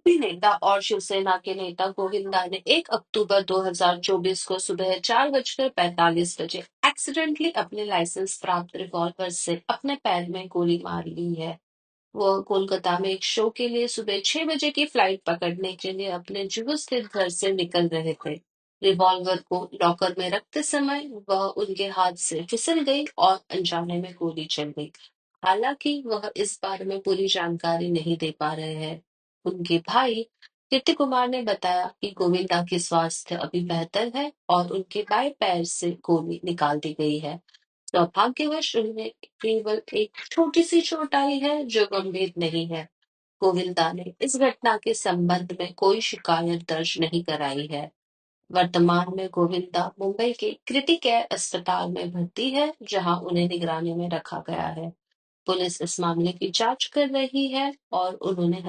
BJP नेता और शिवसेना के नेता गोविंदा ने 1 अक्टूबर 2024 को सुबह 4:45 बजे एक्सीडेंटली अपने लाइसेंस प्राप्त रिवॉल्वर से अपने पैर में गोली मार ली है। वह कोलकाता में एक शो के लिए सुबह 6 बजे की फ्लाइट पकड़ने के लिए अपने जुहू स्थित घर से निकल रहे थे। रिवॉल्वर को लॉकर में रखते समय वह उनके हाथ से फिसल गई और अनजाने में गोली चल गई। हालांकि वह इस बारे में पूरी जानकारी नहीं दे पा रहे हैं। उनके भाई कीर्ति कुमार ने बताया कि गोविंदा की स्वास्थ्य अभी बेहतर है और उनके बाएं पैर से गोली निकाल दी गई है। सौभाग्यवश उन्हें केवल एक छोटी सी चोट आई है जो गंभीर नहीं है। गोविंदा ने इस घटना के संबंध में कोई शिकायत दर्ज नहीं कराई है। वर्तमान में गोविंदा मुंबई के क्रिटी केयर अस्पताल में भर्ती है, जहां उन्हें निगरानी में रखा गया है। पुलिस इस मामले की जांच कर रही है और उन्होंने